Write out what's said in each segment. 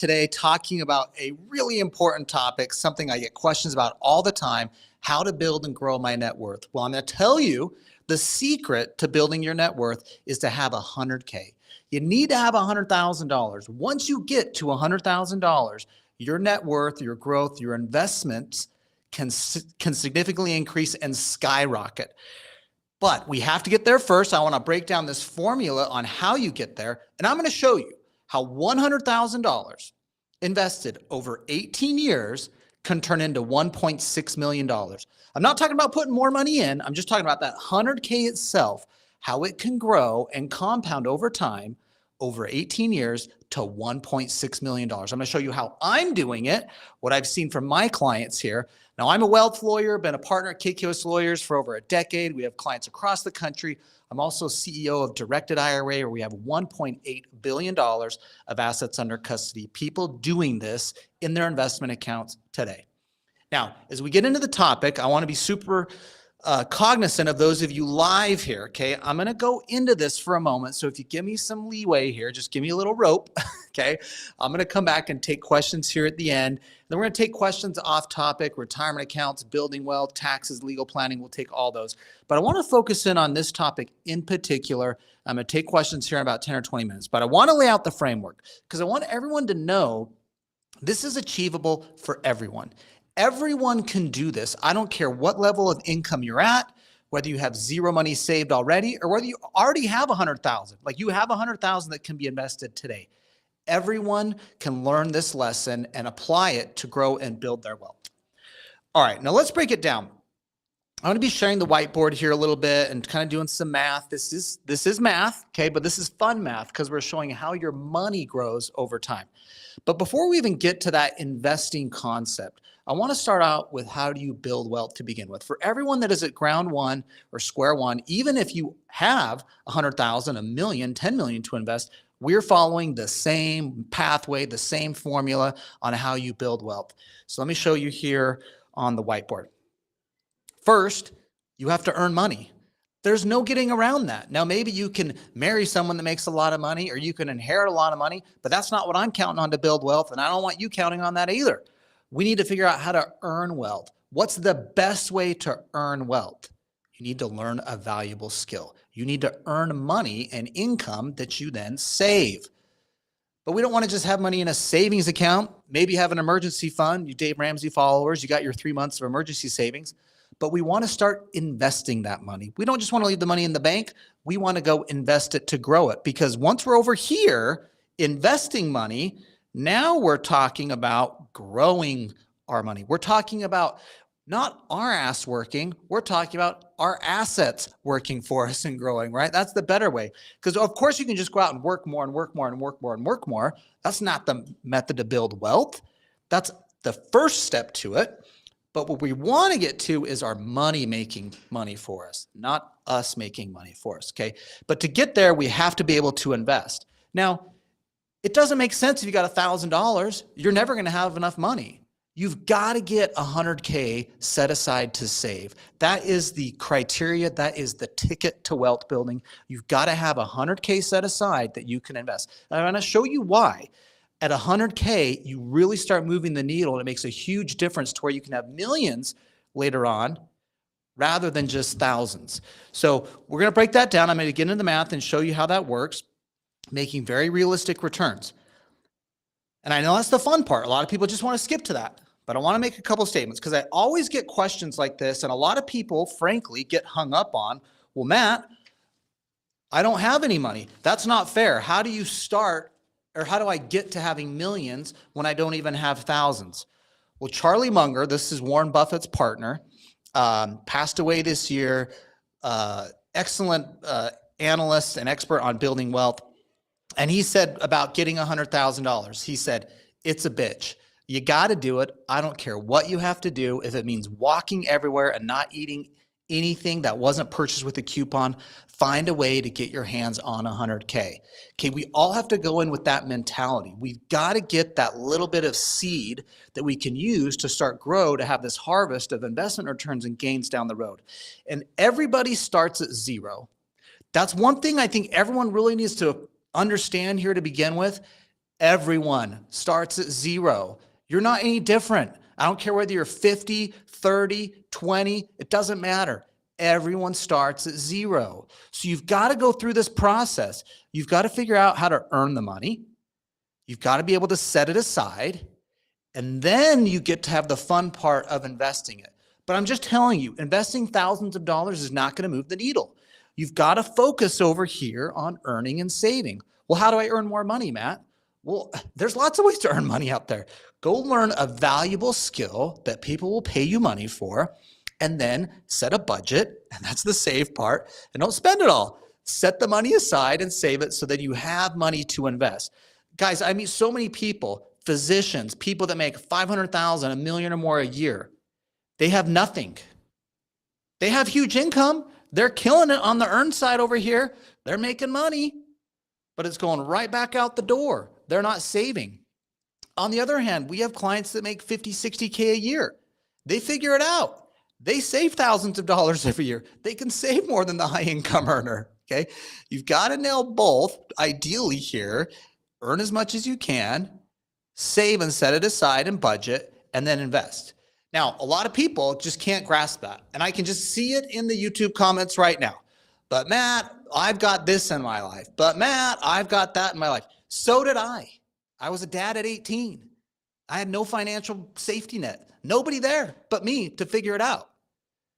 today talking about a really important topic, something I get questions about all the time, how to build and grow my net worth. Well, I'm going to tell you the secret to building your net worth is to have $100K. You need to have $100,000. Once you get to $100,000, your net worth, your growth, your investments can significantly increase and skyrocket. But we have to get there first. I want to break down this formula on how you get there. And I'm going to show you how $100,000 invested over 18 years can turn into $1.6 million. I'm not talking about putting more money in. I'm just talking about that $100K itself, how it can grow and compound over time over 18 years to $1.6 million. I'm going to show you how I'm doing it, what I've seen from my clients here. Now, I'm a wealth lawyer, been a partner at KKOS Lawyers for over a decade. We have clients across the country. I'm also CEO of Directed IRA, where we have $1.8 billion of assets under custody, people doing this in their investment accounts today. Now, as we get into the topic, I want to be super cognizant of those of you live here, okay? I'm going to go into this for a moment, so if you give me some leeway here, just give me a little rope, okay? I'm going to come back and take questions here at the end. Then we're going to take questions off topic, retirement accounts, building wealth, taxes, legal planning. We'll take all those. But I want to focus in on this topic in particular. I'm going to take questions here in about 10 or 20 minutes, but I want to lay out the framework because I want everyone to know this is achievable for everyone. Everyone can do this. I don't care what level of income you're at, whether you have zero money saved already or whether you already have 100,000. Like you have 100,000 that can be invested today. Everyone can learn this lesson and apply it to grow and build their wealth. All right, now let's break it down. I'm going to be sharing the whiteboard here a little bit and kind of doing some math. This is math, okay, but this is fun math because we're showing how your money grows over time. But before we even get to that investing concept, I want to start out with how do you build wealth to begin with. For everyone that is at ground one or square one, even if you have 100,000, a million, 10 million to invest, we're following the same pathway, the same formula on how you build wealth. So let me show you here on the whiteboard. First, you have to earn money. There's no getting around that. Now, maybe you can marry someone that makes a lot of money or you can inherit a lot of money, but that's not what I'm counting on to build wealth, and I don't want you counting on that either. We need to figure out how to earn wealth. What's the best way to earn wealth? You need to learn a valuable skill. You need to earn money and income that you then save. But we don't want to just have money in a savings account. Maybe have an emergency fund. You Dave Ramsey followers, you got your 3 months of emergency savings. But we want to start investing that money. We don't just want to leave the money in the bank. We want to go invest it to grow it. Because once we're over here investing money, now we're talking about growing our money. We're talking about not our ass working. We're talking about our assets working for us and growing, right? That's the better way. Because of course you can just go out and work more and work more and work more and work more. That's not the method to build wealth. That's the first step to it. But what we want to get to is our money making money for us, not us making money for us, okay? But to get there, we have to be able to invest. Now, it doesn't make sense if you got $1,000, you're never going to have enough money. You've got to get $100K set aside to save. That is the criteria. That is the ticket to wealth building. You've got to have $100K set aside that you can invest. And I'm going to show you why. At $100K, you really start moving the needle, and it makes a huge difference to where you can have millions later on rather than just thousands. So we're going to break that down. I'm going to get into the math and show you how that works, making very realistic returns. And I know that's the fun part. A lot of people just want to skip to that. But I want to make a couple of statements because I always get questions like this, and a lot of people, frankly, get hung up on, well, Matt, I don't have any money. That's not fair. How do you start? Or how do I get to having millions when I don't even have thousands? Well, Charlie Munger, this is Warren Buffett's partner, passed away this year, excellent analyst and expert on building wealth. And he said about getting $100,000, he said, it's a bitch. You got to do it. I don't care what you have to do. If it means walking everywhere and not eating anything that wasn't purchased with a coupon, find a way to get your hands on $100K. Okay, we all have to go in with that mentality. We've got to get that little bit of seed that we can use to start grow to have this harvest of investment returns and gains down the road. And everybody starts at zero. That's one thing I think everyone really needs to understand here to begin with. Everyone starts at zero. You're not any different. I don't care whether you're 50, 30, 20, it doesn't matter. Everyone starts at zero. So you've got to go through this process. You've got to figure out how to earn the money. You've got to be able to set it aside. And then you get to have the fun part of investing it. But I'm just telling you, investing thousands of dollars is not going to move the needle. You've got to focus over here on earning and saving. Well, how do I earn more money, Matt? Well, there's lots of ways to earn money out there. Go learn a valuable skill that people will pay you money for, and then set a budget, and that's the save part, and don't spend it all. Set the money aside and save it so that you have money to invest. Guys, I meet so many people, physicians, people that make $500,000, $1 million or more a year. They have nothing. They have huge income. They're killing it on the earn side over here. They're making money, but it's going right back out the door. They're not saving. On the other hand, we have clients that make 50, 60K a year. They figure it out. They save thousands of dollars every year. They can save more than the high income earner. Okay. You've got to nail both ideally here. Earn as much as you can, save and set it aside and budget, and then invest. Now, a lot of people just can't grasp that. And I can just see it in the YouTube comments right now. But Matt, I've got this in my life. But Matt, I've got that in my life. So did I. I was a dad at 18. I had no financial safety net. Nobody there but me to figure it out.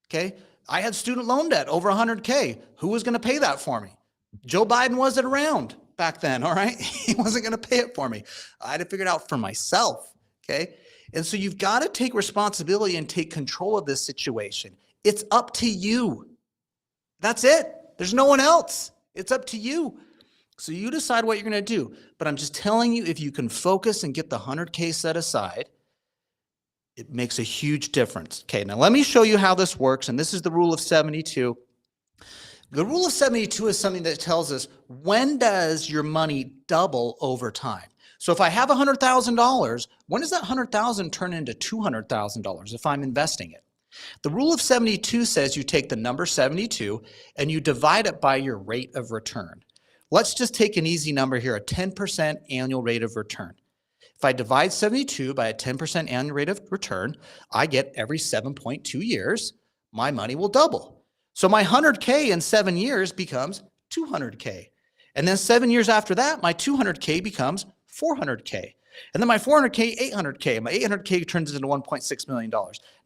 Okay. I had student loan debt over 100K. Who was going to pay that for me? Joe Biden wasn't around back then. All right. He wasn't going to pay it for me. I had to figure it out for myself. Okay. And so you've got to take responsibility and take control of this situation. It's up to you. That's it. There's no one else. It's up to you. So you decide what you're going to do. But I'm just telling you, if you can focus and get the 100K set aside, it makes a huge difference. Okay, now let me show you how this works. And this is the rule of 72. The rule of 72 is something that tells us when does your money double over time. So if I have $100,000, when does that $100,000 turn into $200,000 if I'm investing it? The rule of 72 says you take the number 72 and you divide it by your rate of return. Let's just take an easy number here, a 10% annual rate of return. If I divide 72 by a 10% annual rate of return, I get every 7.2 years, my money will double. So my 100K in 7 years becomes 200K. And then 7 years after that, my 200K becomes 400K. And then my 400K, 800K. My 800K turns into $1.6 million.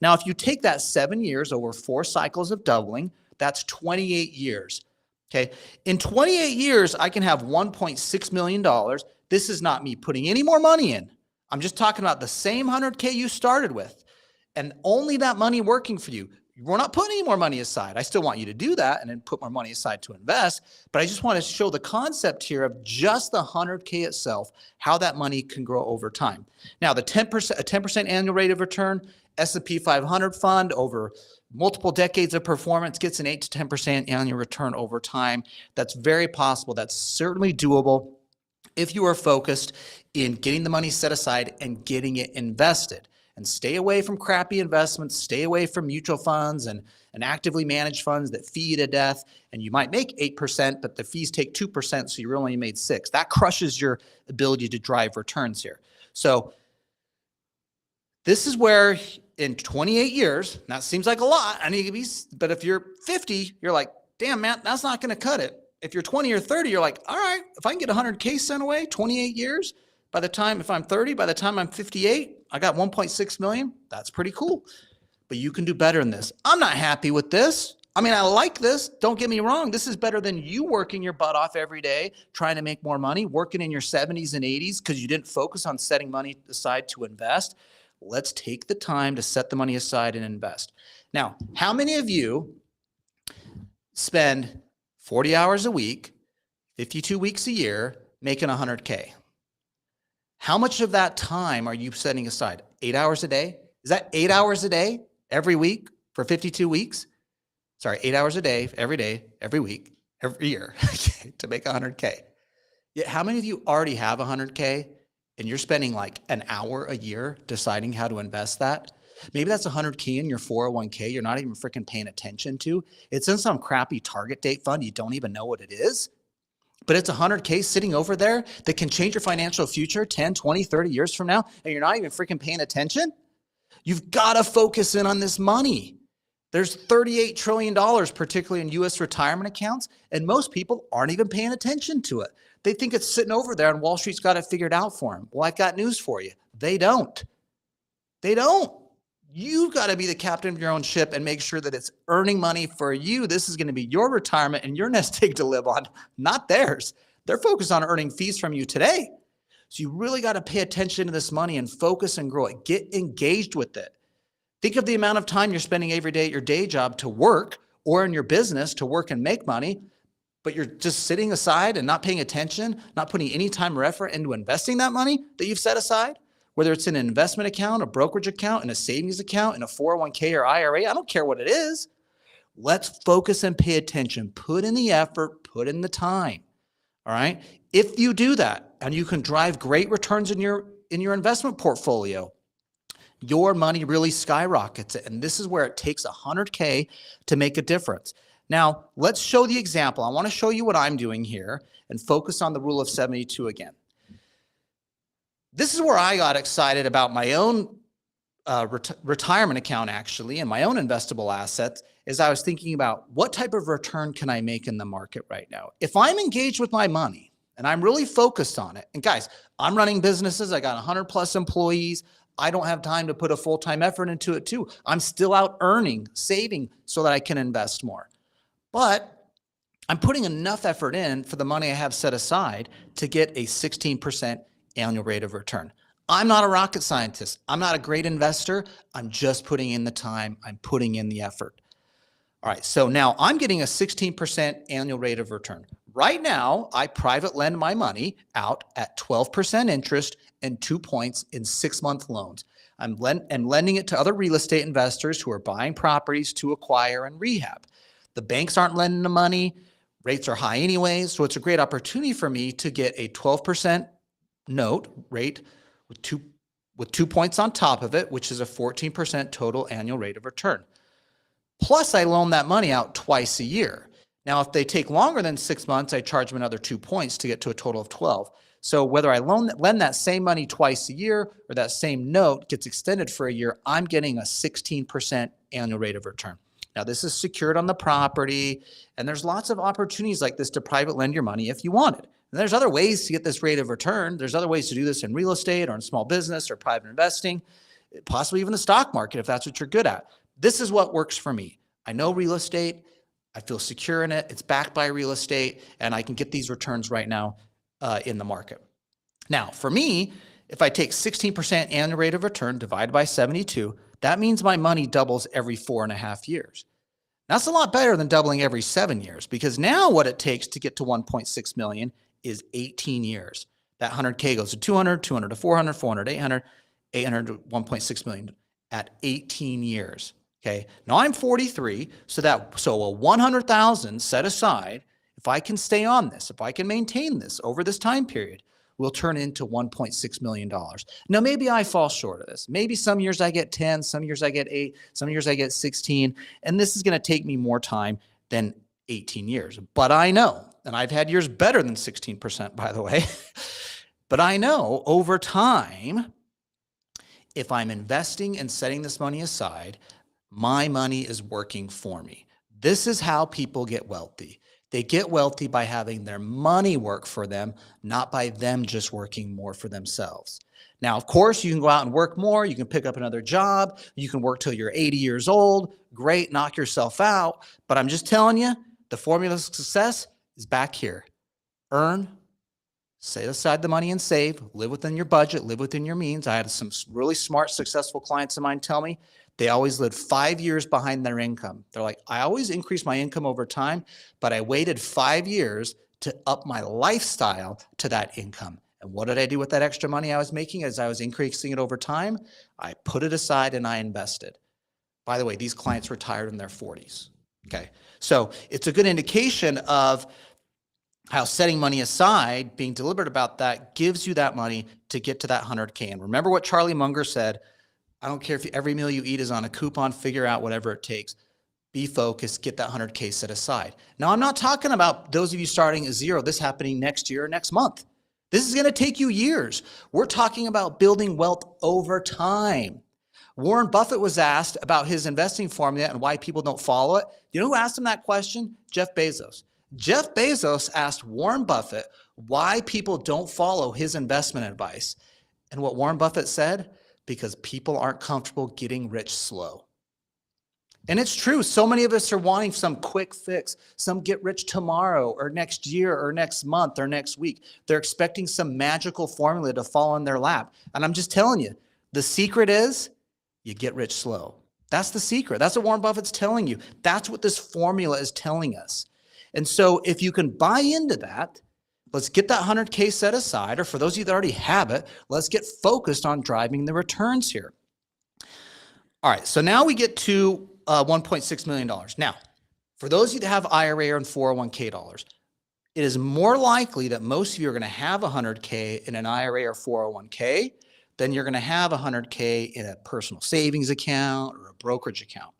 Now, if you take that 7 years over 4 cycles of doubling, that's 28 years. Okay. In 28 years, I can have $1.6 million. This is not me putting any more money in. I'm just talking about the same 100K you started with and only that money working for you. We're not putting any more money aside. I still want you to do that and then put more money aside to invest. But I just want to show the concept here of just the 100K itself, how that money can grow over time. Now, the 10% annual rate of return, S&P 500 fund over multiple decades of performance gets an 8 to 10% annual return over time. That's very possible. That's certainly doable if you are focused in getting the money set aside and getting it invested. And stay away from crappy investments, stay away from mutual funds and actively managed funds that fee you to death. And you might make 8%, but the fees take 2%, so you only made 6%. That crushes your ability to drive returns here. So this is where in 28 years, that seems like a lot, but if you're 50, you're like, damn, man, that's not going to cut it. If you're 20 or 30, you're like, all right, if I can get 100K sent away, 28 years, by the time, if I'm 30, by the time I'm 58, I got 1.6 million. That's pretty cool. But you can do better than this. I'm not happy with this. I mean, I like this. Don't get me wrong. This is better than you working your butt off every day, trying to make more money, working in your 70s and 80s because you didn't focus on setting money aside to invest. Let's take the time to set the money aside and invest. Now, how many of you spend 40 hours a week, 52 weeks a year, making 100K? How much of that time are you setting aside? 8 hours a day? Is that 8 hours a day every week for 52 weeks? Sorry, 8 hours a day, every week, every year to make 100K. Yet how many of you already have 100K and you're spending like an hour a year deciding how to invest that? Maybe that's 100K in your 401K you're not even freaking paying attention to. It's in some crappy target date fund. You don't even know what it is. but it's 100K sitting over there that can change your financial future 10, 20, 30 years from now, and you're not even freaking paying attention. You've got to focus in on this money. There's $38 trillion, particularly in U.S. retirement accounts, and most people aren't even paying attention to it. They think it's sitting over there and Wall Street's got it figured out for them. Well, I've got news for you. They don't. They don't. You've got to be the captain of your own ship and make sure that it's earning money for you. This is going to be your retirement and your nest egg to live on, not theirs. They're focused on earning fees from you today. So you really got to pay attention to this money and focus and grow it. Get engaged with it. Think of the amount of time you're spending every day at your day job to work or in your business to work and make money, but you're just sitting aside and not paying attention, not putting any time or effort into investing that money that you've set aside, whether it's in an investment account, a brokerage account, in a savings account, in a 401k or IRA. I don't care what it is. Let's focus and pay attention. Put in the effort, put in the time. All right. If you do that and you can drive great returns in your investment portfolio, your money really skyrockets it. And this is where it takes 100K to make a difference. Now, let's show the example. I want to show you what I'm doing here and focus on the rule of 72 again. This is where I got excited about my own retirement account, actually, and my own investable assets, is I was thinking about what type of return can I make in the market right now? If I'm engaged with my money and I'm really focused on it, and guys, I'm running businesses, I got 100 plus employees, I don't have time to put a full-time effort into it too. I'm still out earning, saving so that I can invest more. But I'm putting enough effort in for the money I have set aside to get a 16% annual rate of return. I'm not a rocket scientist. I'm not a great investor. I'm just putting in the time. I'm putting in the effort. All right, so now I'm getting a 16% annual rate of return. Right now, I private lend my money out at 12% interest and 2 points in 6-month loans. I'm lending it to other real estate investors who are buying properties to acquire and rehab. The banks aren't lending the money. Rates are high anyways, so it's a great opportunity for me to get a 12% note rate with two points on top of it, which is a 14% total annual rate of return. Plus, I loan that money out twice a year. Now, if they take longer than 6 months, I charge them another 2 points to get to a total of 12. So whether I lend that same money twice a year or that same note gets extended for a year, I'm getting a 16% annual rate of return. Now, this is secured on the property, and there's lots of opportunities like this to private lend your money if you want it. And there's other ways to get this rate of return. There's other ways to do this in real estate or in small business or private investing, possibly even the stock market if that's what you're good at. This is what works for me. I know real estate. I feel secure in it. It's backed by real estate, and I can get these returns right now in the market. Now, for me, if I take 16% annual rate of return divided by 72, that means my money doubles every 4.5 years. That's a lot better than doubling every 7 years, because now what it takes to get to 1.6 million is 18 years. That 100K goes to 200, 200 to 400, 400, 800, 800 to 1.6 million at 18 years. Okay. Now I'm 43, so a 100,000 set aside, if I can stay on this, if I can maintain this over this time period, will turn into $1.6 million. Now, maybe I fall short of this. Maybe some years I get 10, some years I get 8, some years I get 16, and this is going to take me more time than 18 years. But I know, and I've had years better than 16%, by the way, but I know over time, if I'm investing and setting this money aside, my money is working for me. This is how people get wealthy. They get wealthy by having their money work for them, not by them just working more for themselves. Now, of course, you can go out and work more. You can pick up another job. You can work till you're 80 years old. Great, knock yourself out. But I'm just telling you, the formula of success is back here. Earn, set aside the money and save, live within your budget, live within your means. I had some really smart, successful clients of mine tell me they always lived 5 years behind their income. They're like, I always increase my income over time, but I waited 5 years to up my lifestyle to that income. And what did I do with that extra money I was making as I was increasing it over time? I put it aside and I invested. By the way, these clients retired in their 40s. Okay. So it's a good indication of how setting money aside, being deliberate about that, gives you that money to get to that 100K. And remember what Charlie Munger said, I don't care if every meal you eat is on a coupon, figure out whatever it takes. be focused, get that 100K set aside. Now, I'm not talking about those of you starting at zero, this happening next year or next month. This is going to take you years. We're talking about building wealth over time. Warren Buffett was asked about his investing formula and why people don't follow it. You know who asked him that question? Jeff Bezos. Jeff Bezos asked Warren Buffett why people don't follow his investment advice. And what Warren Buffett said? Because people aren't comfortable getting rich slow. And it's true. So many of us are wanting some quick fix, some get rich tomorrow or next year or next month or next week. They're expecting some magical formula to fall in their lap. And I'm just telling you, the secret is you get rich slow. That's the secret. That's what Warren Buffett's telling you. That's what this formula is telling us. And so if you can buy into that, let's get that 100K set aside, or for those of you that already have it, let's get focused on driving the returns here. All right, so now we get to $1.6 million. Now, for those of you that have IRA and 401k dollars, it is more likely that most of you are going to have 100K in an IRA or 401k than you're going to have 100K in a personal savings account or a brokerage account.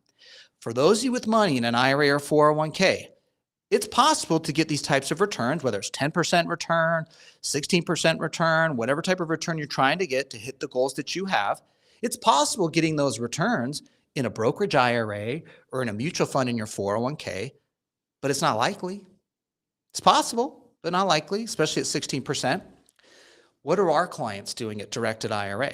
For those of you with money in an IRA or 401k, it's possible to get these types of returns, whether it's 10% return, 16% return, whatever type of return you're trying to get to hit the goals that you have. It's possible getting those returns in a brokerage IRA or in a mutual fund in your 401k, but it's not likely. It's possible, but not likely, especially at 16%. What are our clients doing at Directed IRA?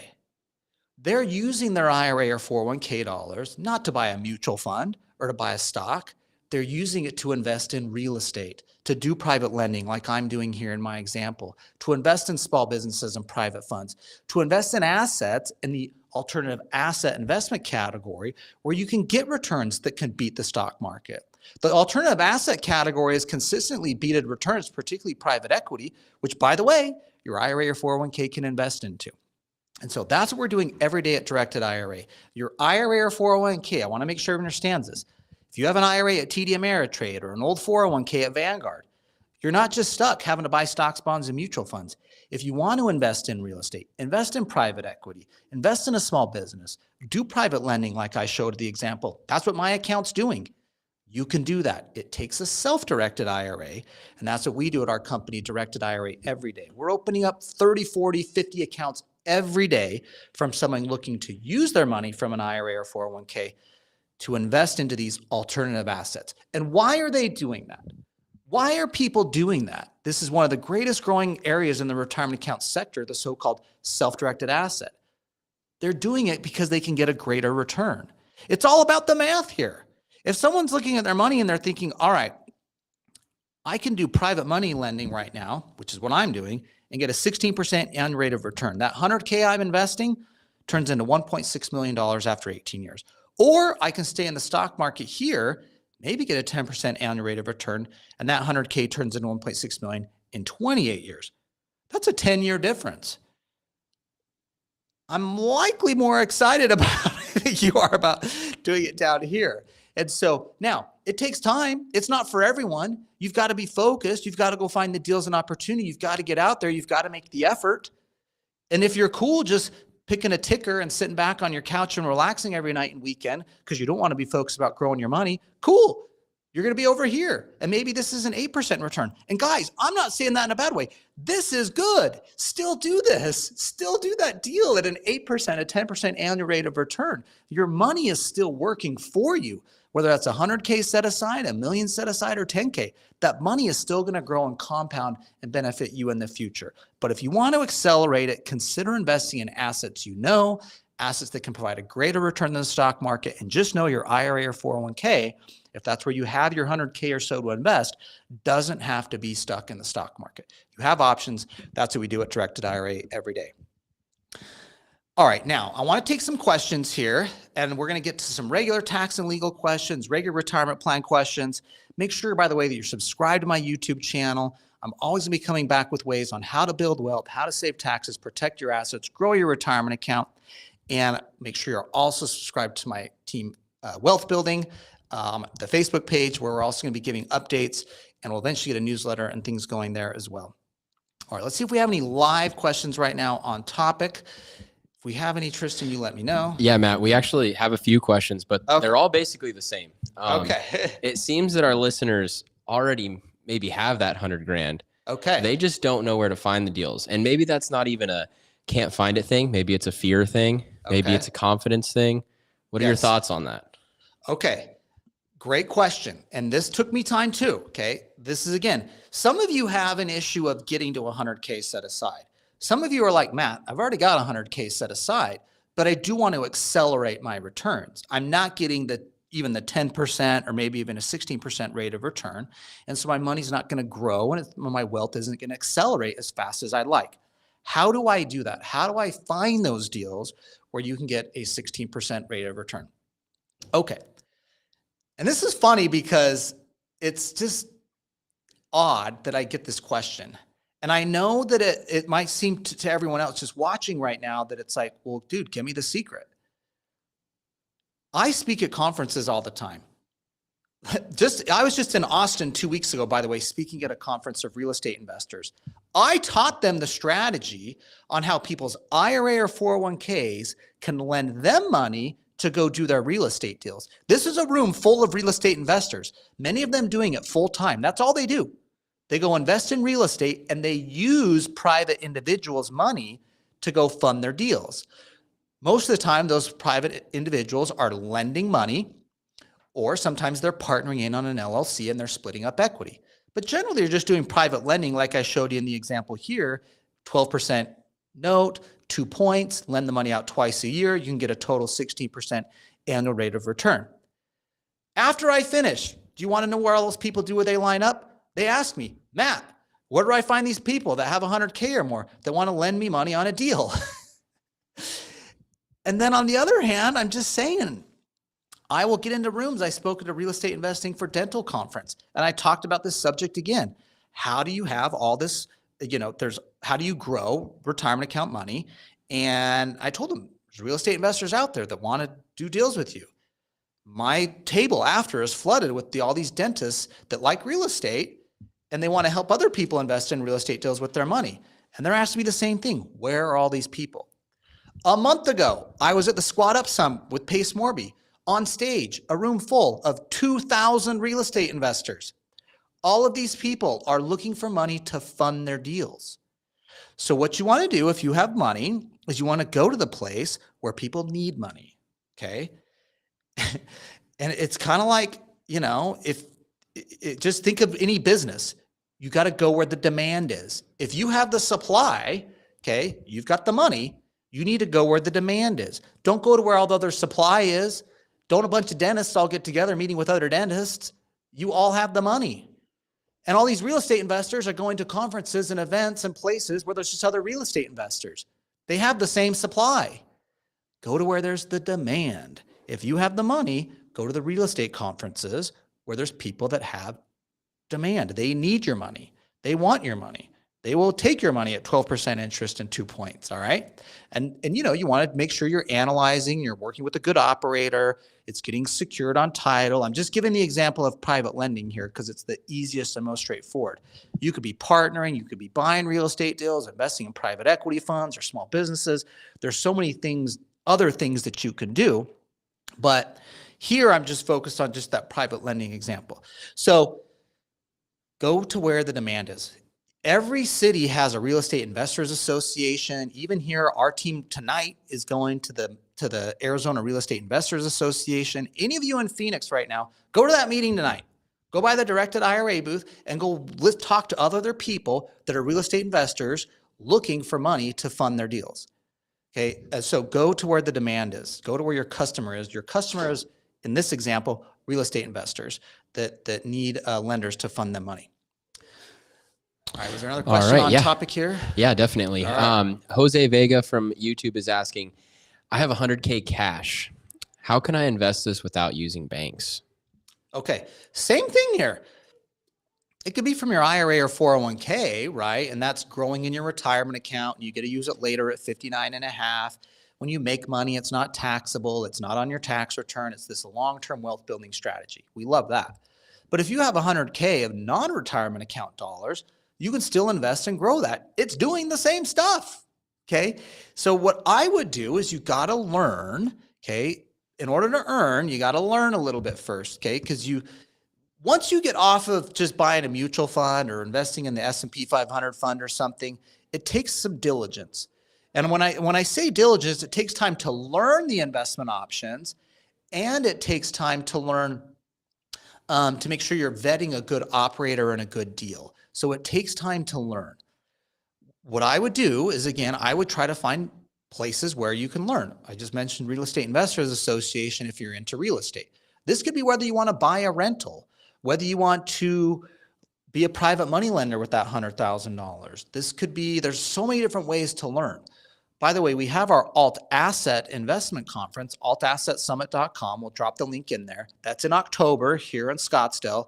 They're using their IRA or 401k dollars not to buy a mutual fund or to buy a stock. They're using it to invest in real estate, to do private lending like I'm doing here in my example, to invest in small businesses and private funds, to invest in assets in the alternative asset investment category where you can get returns that can beat the stock market. The alternative asset category has consistently beaten returns, particularly private equity, which, by the way, your IRA or 401k can invest into. And so that's what we're doing every day at Directed IRA. Your IRA or 401k, I want to make sure everyone understands this. If you have an IRA at TD Ameritrade or an old 401k at Vanguard, you're not just stuck having to buy stocks, bonds, and mutual funds. If you want to invest in real estate, invest in private equity, invest in a small business, do private lending like I showed the example. That's what my account's doing. You can do that. It takes a self-directed IRA, and that's what we do at our company, Directed IRA, every day. We're opening up 30, 40, 50 accounts every day from someone looking to use their money from an IRA or 401k to invest into these alternative assets. And why are they doing that? Why are people doing that? This is one of the greatest growing areas in the retirement account sector, the so-called self-directed asset. They're doing it because they can get a greater return. It's all about the math here. If someone's looking at their money and they're thinking, all right, I can do private money lending right now, which is what I'm doing, and get a 16% annual rate of return. That 100K I'm investing turns into $1.6 million after 18 years. Or I can stay in the stock market here, maybe get a 10% annual rate of return, and that 100K turns into 1.6 million in 28 years. That's a 10-year difference. I'm likely more excited about it than you are about doing it down here. And so now it takes time. It's not for everyone. You've got to be focused. You've got to go find the deals and opportunity. You've got to get out there. You've got to make the effort. And if you're cool just picking a ticker and sitting back on your couch and relaxing every night and weekend because you don't want to be focused about growing your money, cool. You're going to be over here. And maybe this is an 8% return. And guys, I'm not saying that in a bad way. This is good. Still do this. Still do that deal at an 8%, a 10% annual rate of return. Your money is still working for you. Whether that's 100K set aside, $1 million set aside, or 10K, that money is still going to grow and compound and benefit you in the future. But if you want to accelerate it, consider investing in assets you know, assets that can provide a greater return than the stock market, and just know your IRA or 401k, if that's where you have your 100K or so to invest, doesn't have to be stuck in the stock market. You have options. That's what we do at Directed IRA every day. All right, now I want to take some questions here, and we're going to get to some regular tax and legal questions, regular retirement plan questions. Make sure, by the way, that you're subscribed to my YouTube channel. I'm always going to be coming back with ways on how to build wealth, how to save taxes, protect your assets, grow your retirement account, and make sure you're also subscribed to my team Wealth Building, the Facebook page, where we're also going to be giving updates, and we'll eventually get a newsletter and things going there as well. All right, let's see if we have any live questions right now on topic. If we have any, Tristan, you let me know. Yeah, Matt, we actually have a few questions, but okay. They're all basically the same. Okay. It seems that our listeners already maybe have that 100 grand. Okay. They just don't know where to find the deals. And maybe that's not even a can't find it thing. Maybe it's a fear thing. Maybe Okay. it's a confidence thing. What are your thoughts on that? Okay. Great question. And this took me time too. Okay. This is again, some of you have an issue of getting to 100K set aside. Some of you are like, Matt, I've already got 100K set aside, but I do want to accelerate my returns. I'm not getting even the 10% or maybe even a 16% rate of return. And so my money's not going to grow and my wealth isn't going to accelerate as fast as I'd like. How do I do that? How do I find those deals where you can get a 16% rate of return? Okay. And this is funny because it's just odd that I get this question. And I know that it might seem to everyone else just watching right now that it's like, well, dude, give me the secret. I speak at conferences all the time. I was just in Austin 2 weeks ago, by the way, speaking at a conference of real estate investors. I taught them the strategy on how people's IRA or 401ks can lend them money to go do their real estate deals. This is a room full of real estate investors, many of them doing it full time. That's all they do. They go invest in real estate and they use private individuals' money to go fund their deals. Most of the time, those private individuals are lending money, or sometimes they're partnering in on an LLC and they're splitting up equity. But generally, they're just doing private lending like I showed you in the example here, 12% note, 2 points, lend the money out twice a year. You can get a total 16% annual rate of return. After I finish, do you want to know where all those people do where they line up? They ask me, Matt, where do I find these people that have 100K or more that want to lend me money on a deal? And then on the other hand, I'm just saying, I will get into rooms. I spoke at a real estate investing for dental conference, and I talked about this subject again. How do you have all this, how do you grow retirement account money? And I told them, there's real estate investors out there that want to do deals with you. My table after is flooded with all these dentists that like real estate, and they want to help other people invest in real estate deals with their money. And they're asking me the same thing. Where are all these people? A month ago, I was at the Squat Up Summit with Pace Morby. On stage, a room full of 2,000 real estate investors. All of these people are looking for money to fund their deals. So what you want to do if you have money is you want to go to the place where people need money, okay? And it's kind of like, just think of any business. You got to go where the demand is. If you have the supply, okay, you've got the money, you need to go where the demand is. Don't go to where all the other supply is. Don't a bunch of dentists all get together meeting with other dentists. You all have the money. And all these real estate investors are going to conferences and events and places where there's just other real estate investors. They have the same supply. Go to where there's the demand. If you have the money, go to the real estate conferences where there's people that have demand. They need your money. They want your money. They will take your money at 12% interest and 2 points, all right? And you want to make sure you're analyzing, you're working with a good operator, it's getting secured on title. I'm just giving the example of private lending here because it's the easiest and most straightforward. You could be partnering, you could be buying real estate deals, investing in private equity funds or small businesses. There's so many things, other things that you can do, but here I'm just focused on just that private lending example. So go to where the demand is. Every city has a real estate investors association. Even here, our team tonight is going to the Arizona Real Estate Investors Association. Any of you in Phoenix right now, go to that meeting tonight. Go by the Directed IRA booth and go talk to other people that are real estate investors looking for money to fund their deals. Okay, so go to where the demand is. Go to where your customer is. Your customer is, in this example, real estate investors that need lenders to fund them money. All right, was there another question on topic here? Yeah, definitely. Right. Jose Vega from YouTube is asking, I have 100K cash. How can I invest this without using banks? Okay, same thing here. It could be from your IRA or 401k, right? And that's growing in your retirement account. And you get to use it later at 59 and a half. When you make money, it's not taxable. It's not on your tax return. It's this long-term wealth building strategy. We love that. But if you have 100K of non-retirement account dollars, you can still invest and grow that. It's doing the same stuff, okay? So what I would do is you got to learn, okay, in order to earn, you got to learn a little bit first, okay? Because once you get off of just buying a mutual fund or investing in the S&P 500 fund or something, it takes some diligence. And when I say diligence, it takes time to learn the investment options, and it takes time to learn to make sure you're vetting a good operator and a good deal. So it takes time to learn. What I would do is, again, I would try to find places where you can learn. I just mentioned Real Estate Investors Association if you're into real estate. This could be whether you want to buy a rental, whether you want to be a private money lender with that $100,000. This could be, there's so many different ways to learn. By the way, we have our Alt Asset Investment Conference, altassetsummit.com. We'll drop the link in there. That's in October here in Scottsdale.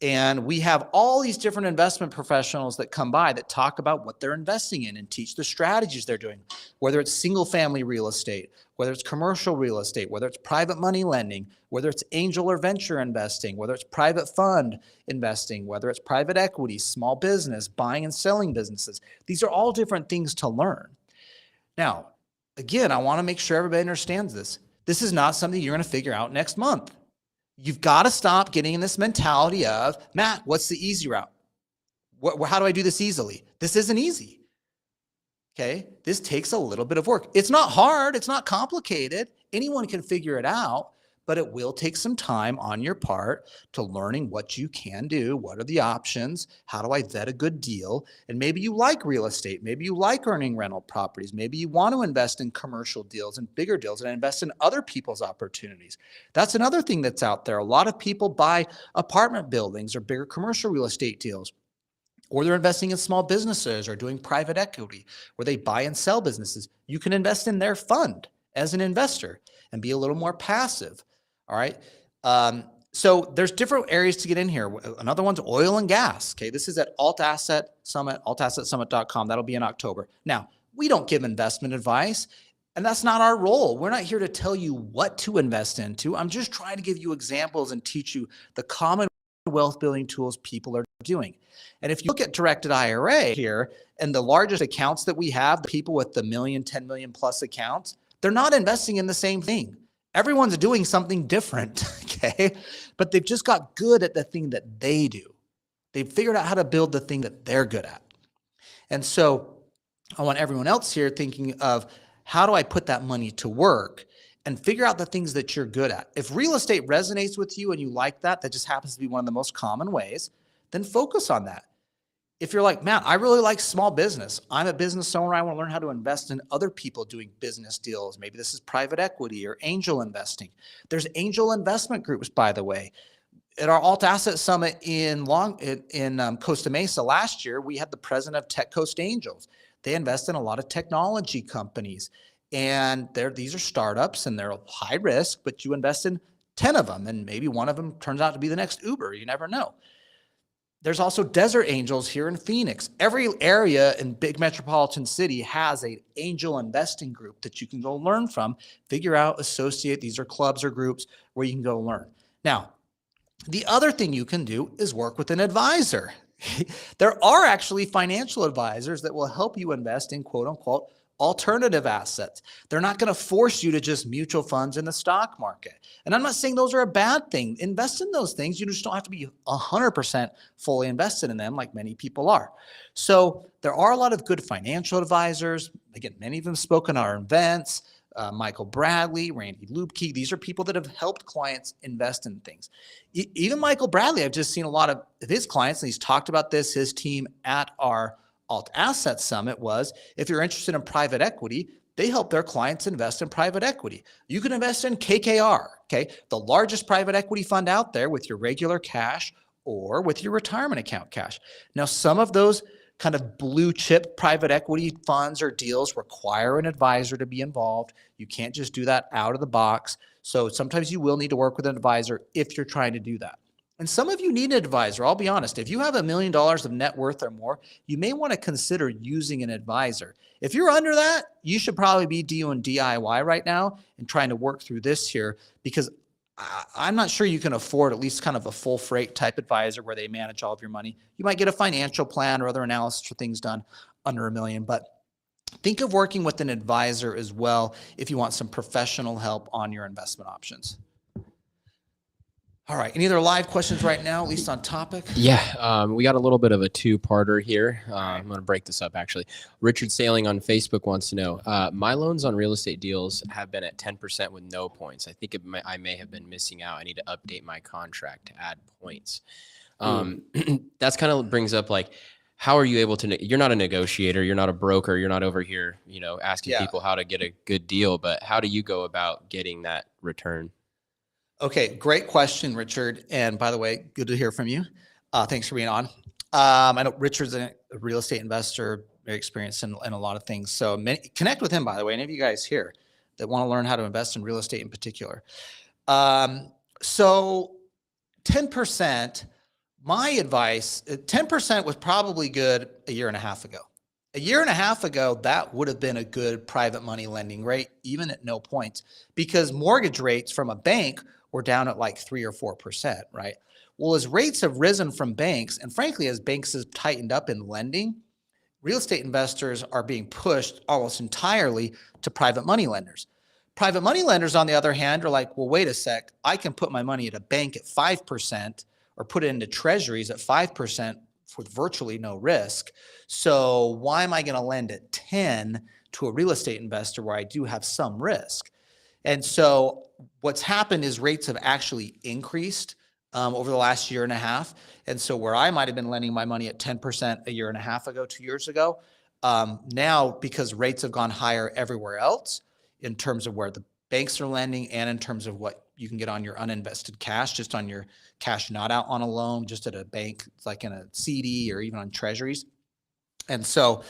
And we have all these different investment professionals that come by that talk about what they're investing in and teach the strategies they're doing, whether it's single family real estate, whether it's commercial real estate, whether it's private money lending, whether it's angel or venture investing, whether it's private fund investing, whether it's private equity, small business, buying and selling businesses. These are all different things to learn. Now, again, I want to make sure everybody understands this. This is not something you're going to figure out next month. You've got to stop getting in this mentality of, Matt, what's the easy route? How do I do this easily? This isn't easy. Okay. This takes a little bit of work. It's not hard. It's not complicated. Anyone can figure it out, but it will take some time on your part to learning what you can do. What are the options? How do I vet a good deal? And maybe you like real estate. Maybe you like earning rental properties. Maybe you want to invest in commercial deals and bigger deals and invest in other people's opportunities. That's another thing that's out there. A lot of people buy apartment buildings or bigger commercial real estate deals, or they're investing in small businesses or doing private equity where they buy and sell businesses. You can invest in their fund as an investor and be a little more passive. All right. So there's different areas to get in here. Another one's oil and gas. Okay. This is at Alt Asset Summit, altassetsummit.com. That'll be in October. Now, we don't give investment advice, and that's not our role. We're not here to tell you what to invest into. I'm just trying to give you examples and teach you the common wealth building tools people are doing. And if you look at Directed IRA here and the largest accounts that we have, the people with the million, 10 million plus accounts, they're not investing in the same thing. Everyone's doing something different, okay? But they've just got good at the thing that they do. They've figured out how to build the thing that they're good at. And so I want everyone else here thinking of, how do I put that money to work and figure out the things that you're good at? If real estate resonates with you and you like that, that just happens to be one of the most common ways, then focus on that. If you're like, Matt, I really like small business. I'm a business owner. I want to learn how to invest in other people doing business deals. Maybe this is private equity or angel investing. There's angel investment groups, by the way. At our Alt Asset Summit in Costa Mesa last year, we had the president of Tech Coast Angels. They invest in a lot of technology companies. And these are startups and they're high risk, but you invest in 10 of them and maybe one of them turns out to be the next Uber. You never know. There's also Desert Angels here in Phoenix. Every area in big metropolitan city has an angel investing group that you can go learn from, figure out, associate. These are clubs or groups where you can go learn. Now, the other thing you can do is work with an advisor. There are actually financial advisors that will help you invest in quote unquote alternative assets. They're not going to force you to just mutual funds in the stock market. And I'm not saying those are a bad thing. Invest in those things. You just don't have to be 100% fully invested in them like many people are. So there are a lot of good financial advisors. Again, many of them spoke in our events. Michael Bradley, Randy Lubke. These are people that have helped clients invest in things. Even Michael Bradley, I've just seen a lot of his clients, and he's talked about this, his team at our Alt Asset Summit was, if you're interested in private equity, they help their clients invest in private equity. You can invest in KKR, okay? The largest private equity fund out there with your regular cash or with your retirement account cash. Now, some of those kind of blue chip private equity funds or deals require an advisor to be involved. You can't just do that out of the box. So sometimes you will need to work with an advisor if you're trying to do that. And some of you need an advisor. I'll be honest. If you have $1 million of net worth or more, you may want to consider using an advisor. If you're under that, you should probably be doing DIY right now and trying to work through this here, because I'm not sure you can afford at least kind of a full freight type advisor where they manage all of your money. You might get a financial plan or other analysis for things done under $1 million, but Think of working with an advisor as well if you want some professional help on your investment options. All right. Any other live questions right now, at least on topic? Yeah, we got a little bit of a two-parter here. I'm going to break this up, actually. Richard Sailing on Facebook wants to know, my loans on real estate deals have been at 10% with no points. I think I may have been missing out. I need to update my contract to add points. That's kind of brings up like, how are you able to, you're not a negotiator, you're not a broker, you're not over here, asking people how to get a good deal, but how do you go about getting that return? Okay, great question, Richard. And by the way, good to hear from you. Thanks for being on. I know Richard's a real estate investor, very experienced in a lot of things. So connect with him, by the way, any of you guys here that want to learn how to invest in real estate in particular. So 10%, my advice, 10% was probably good a year and a half ago. A year and a half ago, that would have been a good private money lending rate, even at no points, because mortgage rates from a bank were down at like 3 or 4%, right? Well, as rates have risen from banks, and frankly, as banks have tightened up in lending, real estate investors are being pushed almost entirely to private money lenders. Private money lenders, on the other hand, are like, well, wait a sec, I can put my money at a bank at 5% or put it into treasuries at 5% with virtually no risk. So why am I going to lend at 10 to a real estate investor where I do have some risk? And so what's happened is rates have actually increased over the last year and a half. And so where I might have been lending my money at 10% a year and a half ago, 2 years ago, now because rates have gone higher everywhere else in terms of where the banks are lending and in terms of what you can get on your uninvested cash, just on your cash not out on a loan, just at a bank, like in a CD or even on treasuries. And so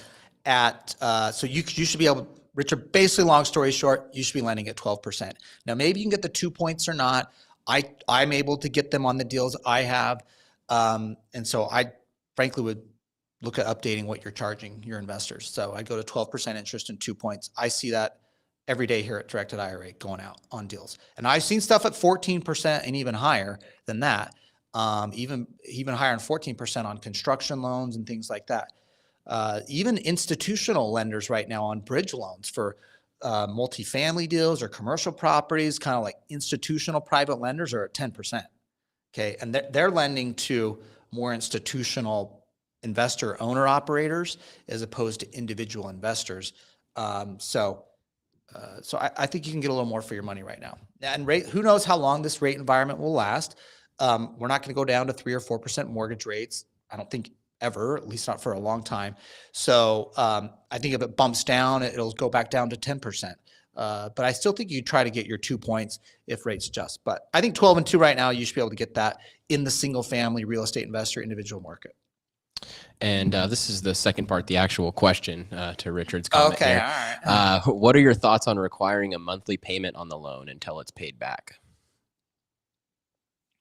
so you should be able, Richard, basically long story short, you should be lending at 12%. Now, maybe you can get the 2 points or not. I'm able to get them on the deals I have. And so I frankly would look at updating what you're charging your investors. So I go to 12% interest and 2 points. I see that every day here at Directed IRA going out on deals. And I've seen stuff at 14% and even higher than that, even higher than 14% on construction loans and things like that. Even institutional lenders right now on bridge loans for multifamily deals or commercial properties, kind of like institutional private lenders are at 10%. Okay. And they're lending to more institutional investor owner operators as opposed to individual investors. So I think you can get a little more for your money right now. And who knows how long this rate environment will last. We're not going to go down to 3 or 4% mortgage rates. I don't think ever, at least not for a long time. So I think if it bumps down, it'll go back down to 10%. But I still think you try to get your 2 points if rates adjust. But I think 12 and 2 right now, you should be able to get that in the single family real estate investor individual market. And this is the second part, the actual question to Richard's comment. Okay, here. all right. What are your thoughts on requiring a monthly payment on the loan until it's paid back?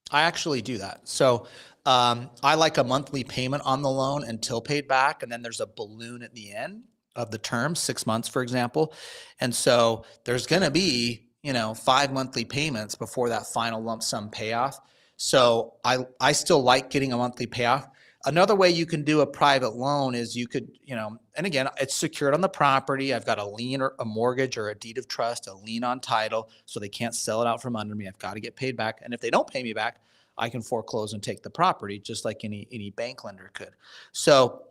I actually do that. So I like a monthly payment on the loan until paid back, and then there's a balloon at the end of the term, 6 months, for example. And so there's going to be, 5 monthly payments before that final lump sum payoff. So I still like getting a monthly payoff. Another way you can do a private loan is you could, and again, it's secured on the property. I've got a lien or a mortgage or a deed of trust, a lien on title, so they can't sell it out from under me. I've got to get paid back. And if they don't pay me back, I can foreclose and take the property just like any bank lender could. So,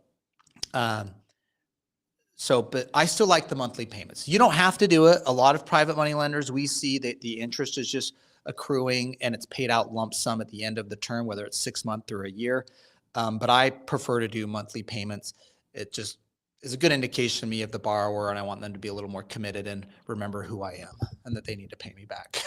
but I still like the monthly payments. You don't have to do it. A lot of private money lenders, we see that the interest is just accruing and it's paid out lump sum at the end of the term, whether it's 6 months or a year. But I prefer to do monthly payments. It just is a good indication to me of the borrower, and I want them to be a little more committed and remember who I am and that they need to pay me back.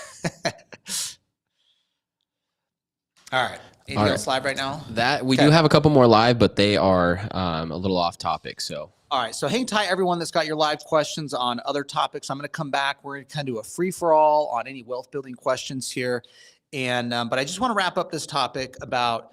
All right. Anything else live right now? We do have a couple more live, but they are a little off topic. So. All right. So hang tight, everyone that's got your live questions on other topics. I'm going to come back. We're going to kind of do a free-for-all on any wealth building questions here. And but I just want to wrap up this topic about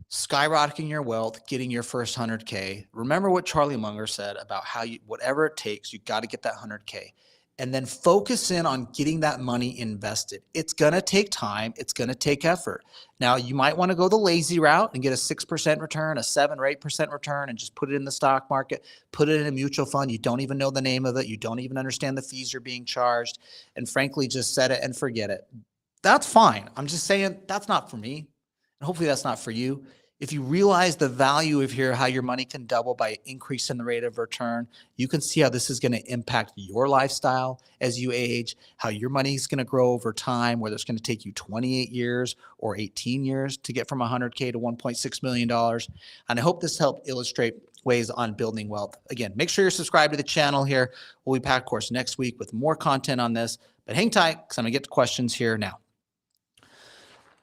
skyrocketing your wealth, getting your first 100K. Remember what Charlie Munger said about how whatever it takes, you got to get that 100K. and then focus in on getting that money invested. It's going to take time. It's going to take effort. Now, you might want to go the lazy route and get a 6% return, a 7 or 8% return, and just put it in the stock market, put it in a mutual fund. You don't even know the name of it. You don't even understand the fees you're being charged. And frankly, just set it and forget it. That's fine. I'm just saying that's not for me. And hopefully that's not for you. If you realize the value of here, how your money can double by increasing the rate of return, you can see how this is going to impact your lifestyle as you age, how your money is going to grow over time, whether it's going to take you 28 years or 18 years to get from $100K to $1.6 million. And I hope this helped illustrate ways on building wealth. Again, make sure you're subscribed to the channel here. We'll be back, of course, next week with more content on this. But hang tight because I'm going to get to questions here now.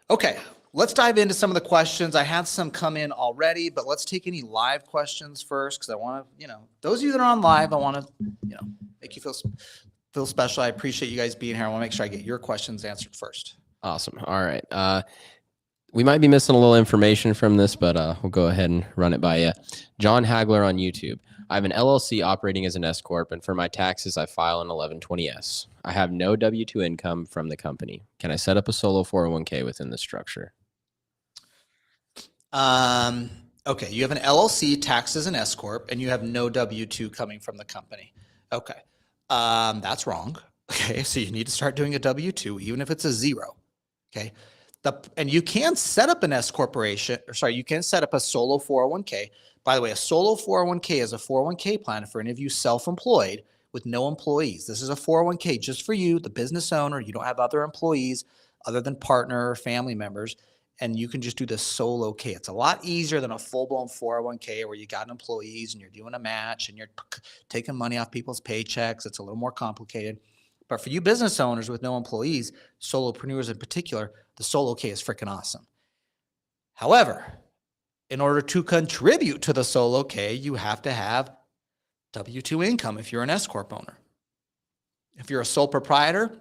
Okay. Let's dive into some of the questions. I had some come in already, but let's take any live questions first because I want to, those of you that are on live, I want to, make you feel special. I appreciate you guys being here. I want to make sure I get your questions answered first. Awesome. All right. We might be missing a little information from this, but we'll go ahead and run it by you. John Hagler on YouTube. I have an LLC operating as an S Corp, and for my taxes, I file an 1120S. I have no W-2 income from the company. Can I set up a solo 401k within the structure? Okay. You have an LLC taxed as an S Corp and you have no W-2 coming from the company. Okay. That's wrong. Okay. So you need to start doing a W-2, even if it's a 0. Okay. And you can set up an S corporation, you can set up a solo 401k. By the way, a solo 401k is a 401k plan for any of you self-employed with no employees. This is a 401k just for you, the business owner. You don't have other employees other than partner or family members. And you can just do the solo K. It's a lot easier than a full-blown 401k where you got employees and you're doing a match and you're taking money off people's paychecks. It's a little more complicated. But for you business owners with no employees, solopreneurs in particular, the solo K is freaking awesome. However, in order to contribute to the solo K, you have to have W-2 income if you're an S Corp owner. If you're a sole proprietor,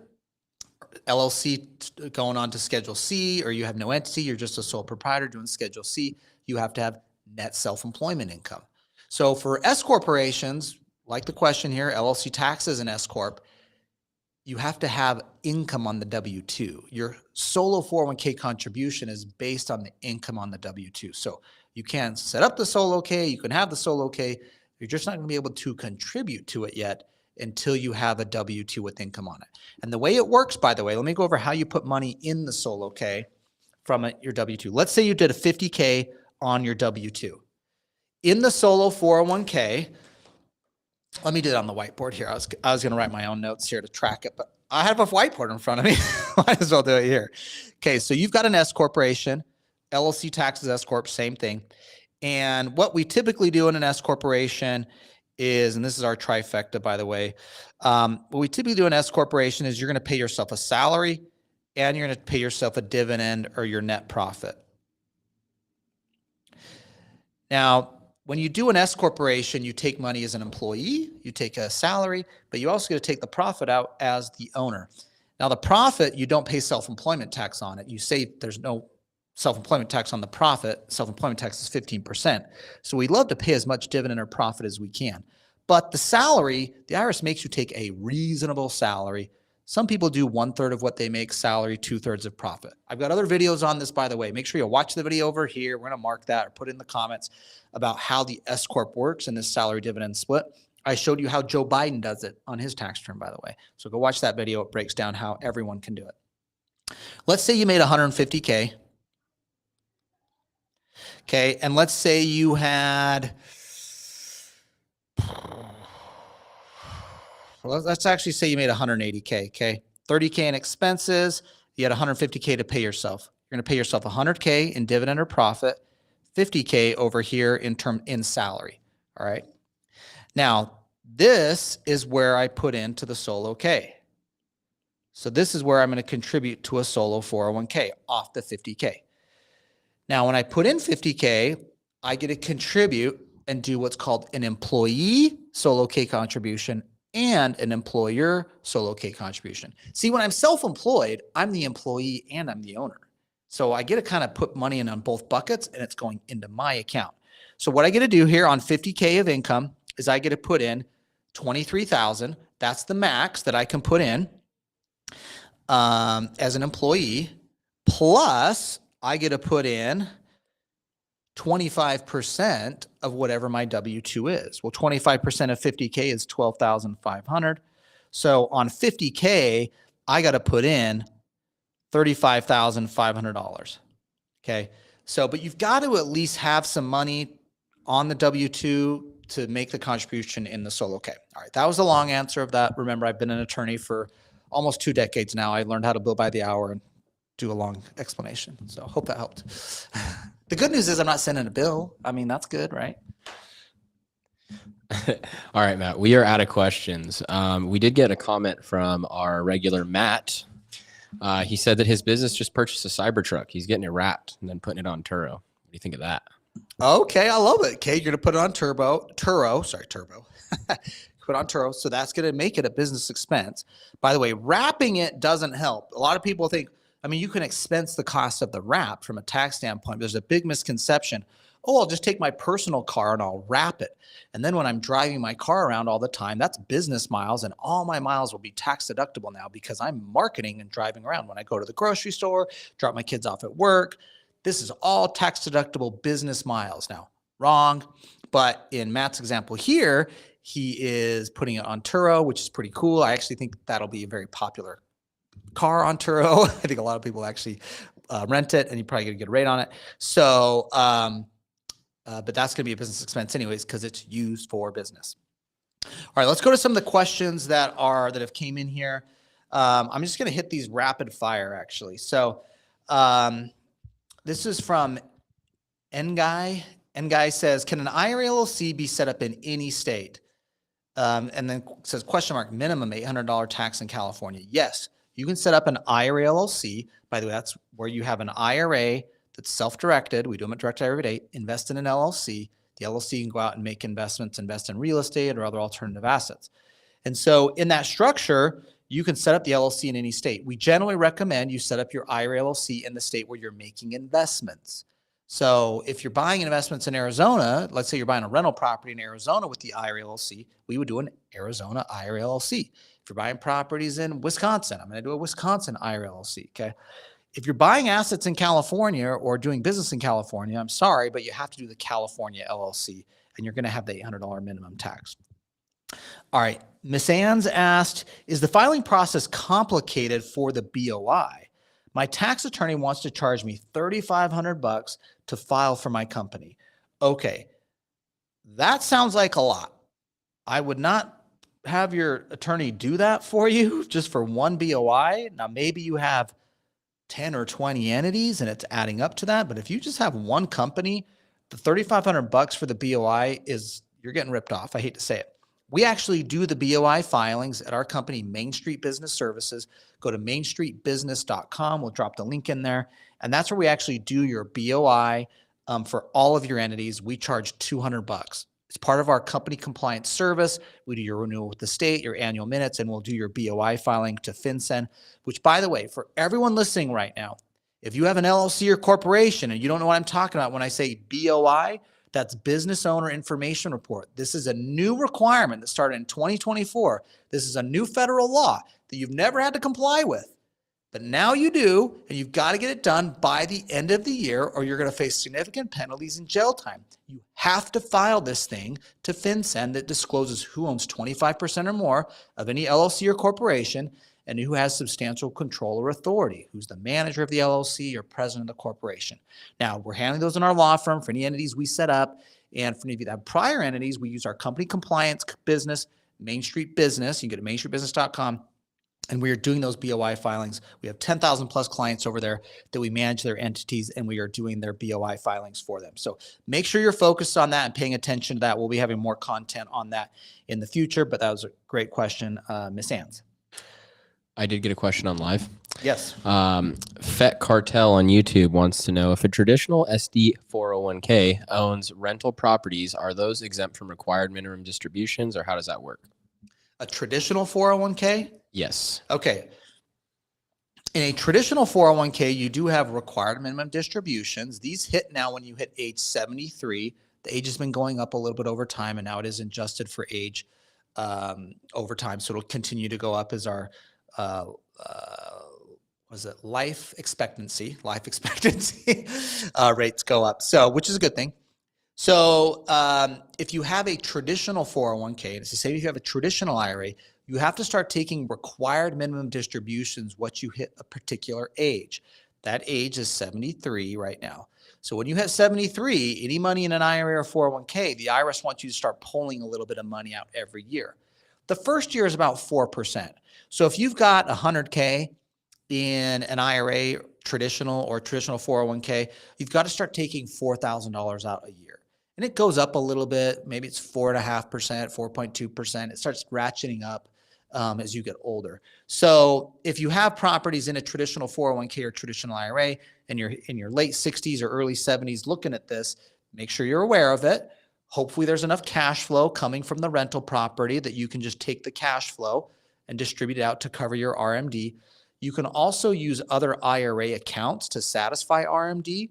LLC going on to Schedule C, or you have no entity, you're just a sole proprietor doing Schedule C, you have to have net self-employment income. So for S corporations, like the question here, LLC taxes an S Corp, you have to have income on the W-2. Your solo 401k contribution is based on the income on the W-2. So you can set up the solo K, you can have the solo K, you're just not going to be able to contribute to it yet until you have a W-2 with income on it. And the way it works, by the way, let me go over how you put money in the solo K from your W-2. Let's say you did a 50K on your W-2. In the solo 401k, let me do it on the whiteboard here. I was going to write my own notes here to track it, but I have a whiteboard in front of me. Might as well do it here. Okay, so you've got an S corporation, LLC taxes S Corp, same thing. And what we typically do in an S corporation is, and this is our trifecta, by the way, what we typically do in S corporation is you're going to pay yourself a salary and you're going to pay yourself a dividend or your net profit. Now, when you do an S corporation, you take money as an employee, you take a salary, but you also get to take the profit out as the owner. Now, the profit, you don't pay self-employment tax on it. You say there's no self-employment tax on the profit. Self-employment tax is 15%. So we love to pay as much dividend or profit as we can. But the salary, the IRS makes you take a reasonable salary. Some people do 1/3 of what they make salary, 2/3 of profit. I've got other videos on this, by the way. Make sure you watch the video over here. We're going to mark that or put it in the comments about how the S Corp works in this salary dividend split. I showed you how Joe Biden does it on his tax return, by the way. So go watch that video. It breaks down how everyone can do it. Let's say you made 150K. Okay, and let's say you had, let's actually say you made 180K, okay? 30K in expenses, you had 150K to pay yourself. You're gonna pay yourself 100K in dividend or profit, 50K over here in salary, all right? Now, this is where I put into the solo K. So this is where I'm gonna contribute to a solo 401k off the 50K. Now, when I put in 50K, I get to contribute and do what's called an employee solo K contribution and an employer solo K contribution. See, when I'm self-employed, I'm the employee and I'm the owner. So I get to kind of put money in on both buckets and it's going into my account. So what I get to do here on 50K of income is I get to put in $23,000. That's the max that I can put in as an employee. Plus, I get to put in 25% of whatever my W-2 is. Well, 25% of 50K is 12,500. So on 50K, I got to put in $35,500. Okay. So, but you've got to at least have some money on the W-2 to make the contribution in the solo K. All right. That was a long answer of that. Remember, I've been an attorney for almost 2 decades now. I learned how to bill by the hour and do a long explanation. So hope that helped. The good news is I'm not sending a bill. I mean, that's good, right? All right, Matt, we are out of questions. We did get a comment from our regular Matt. He said that his business just purchased a Cybertruck. He's getting it wrapped and then putting it on Turo. What do you think of that? Okay, I love it. Okay, you're going to put it on Turo. Put on Turo. So that's going to make it a business expense. By the way, wrapping it doesn't help. A lot of people think, I mean, you can expense the cost of the wrap from a tax standpoint. There's a big misconception. Oh, I'll just take my personal car and I'll wrap it. And then when I'm driving my car around all the time, that's business miles, and all my miles will be tax deductible now because I'm marketing and driving around. When I go to the grocery store, drop my kids off at work, this is all tax deductible business miles. Now, wrong, but in Matt's example here, he is putting it on Turo, which is pretty cool. I actually think that'll be a very popular car on Turo. I think a lot of people actually rent it, and you probably get a good rate on it. So, but that's going to be a business expense anyways, because it's used for business. All right, let's go to some of the questions that have came in here. I'm just going to hit these rapid fire actually. So this is from Nguy. Nguy says, can an IRA LLC be set up in any state? And then says question mark, minimum $800 tax in California. Yes, you can set up an IRA LLC. By the way, that's where you have an IRA that's self-directed. We do them at Directed IRA Visit. Invest in an LLC. The LLC can go out and make investments, invest in real estate or other alternative assets. And so in that structure, you can set up the LLC in any state. We generally recommend you set up your IRA LLC in the state where you're making investments. So if you're buying investments in Arizona, let's say you're buying a rental property in Arizona with the IRA LLC, we would do an Arizona IRA LLC. If you're buying properties in Wisconsin, I'm going to do a Wisconsin IRA LLC, okay? If you're buying assets in California or doing business in California, I'm sorry, but you have to do the California LLC, and you're going to have the $800 minimum tax. All right. Miss Ann's asked, is the filing process complicated for the BOI? My tax attorney wants to charge me $3,500 to file for my company. Okay. That sounds like a lot. I would not have your attorney do that for you just for one BOI. Now, maybe you have 10 or 20 entities and it's adding up to that. But if you just have one company, the $3,500 for the BOI you're getting ripped off. I hate to say it. We actually do the BOI filings at our company, Main Street Business Services. Go to mainstreetbusiness.com. We'll drop the link in there. And that's where we actually do your BOI for all of your entities. We charge $200. It's part of our company compliance service. We do your renewal with the state, your annual minutes, and we'll do your BOI filing to FinCEN, which, by the way, for everyone listening right now, if you have an LLC or corporation and you don't know what I'm talking about when I say BOI, that's Business Owner Information Report. This is a new requirement that started in 2024. This is a new federal law that you've never had to comply with. But now you do, and you've got to get it done by the end of the year or you're going to face significant penalties and jail time. You have to file this thing to FinCEN that discloses who owns 25% or more of any LLC or corporation and who has substantial control or authority, who's the manager of the LLC or president of the corporation. Now, we're handling those in our law firm for any entities we set up. And for any of you that have prior entities, we use our company compliance business, Main Street Business. You can go to mainstreetbusiness.com. And we are doing those BOI filings. We have 10,000 plus clients over there that we manage their entities, and we are doing their BOI filings for them. So make sure you're focused on that and paying attention to that. We'll be having more content on that in the future, but that was a great question, Miss Ann's. I did get a question on live. Yes. Fet Cartel on YouTube wants to know if a traditional SD 401k owns rental properties, are those exempt from required minimum distributions, or how does that work? A traditional 401k? Yes. Okay. In a traditional 401k, you do have required minimum distributions. These hit now when you hit age 73. The age has been going up a little bit over time, and now it is adjusted for age. over time. So it'll continue to go up as our uh, life expectancy rates go up. So, which is a good thing. So if you have a traditional 401k, and say if you have a traditional IRA, you have to start taking required minimum distributions once you hit a particular age. That age is 73 right now. So when you hit 73, any money in an IRA or 401k, the IRS wants you to start pulling a little bit of money out every year. The first year is about 4%. So if you've got 100k in an IRA, traditional 401k, you've got to start taking $4,000 out a year. And it goes up a little bit. Maybe it's 4.5%, 4.2%. It starts ratcheting up as you get older. So if you have properties in a traditional 401k or traditional IRA and you're in your late 60s or early 70s looking at this, make sure you're aware of it. Hopefully there's enough cash flow coming from the rental property that you can just take the cash flow and distribute it out to cover your RMD. You can also use other IRA accounts to satisfy RMD.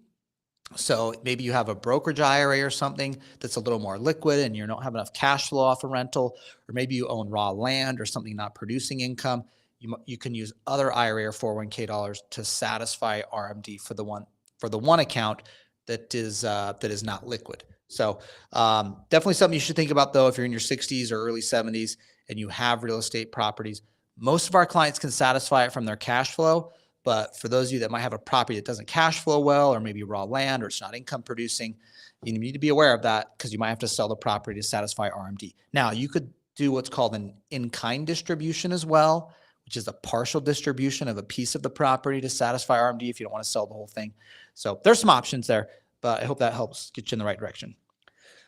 So maybe you have a brokerage IRA or something that's a little more liquid and you don't have enough cash flow off a rental, or maybe you own raw land or something not producing income. You can use other IRA or 401k dollars to satisfy RMD for the one account that is not liquid. So definitely something you should think about though if you're in your 60s or early 70s and you have real estate properties. Most of our clients can satisfy it from their cash flow. But for those of you that might have a property that doesn't cash flow well, or maybe raw land, or it's not income producing, you need to be aware of that because you might have to sell the property to satisfy RMD. Now, you could do what's called an in-kind distribution as well, which is a partial distribution of a piece of the property to satisfy RMD if you don't want to sell the whole thing. So there's some options there, but I hope that helps get you in the right direction.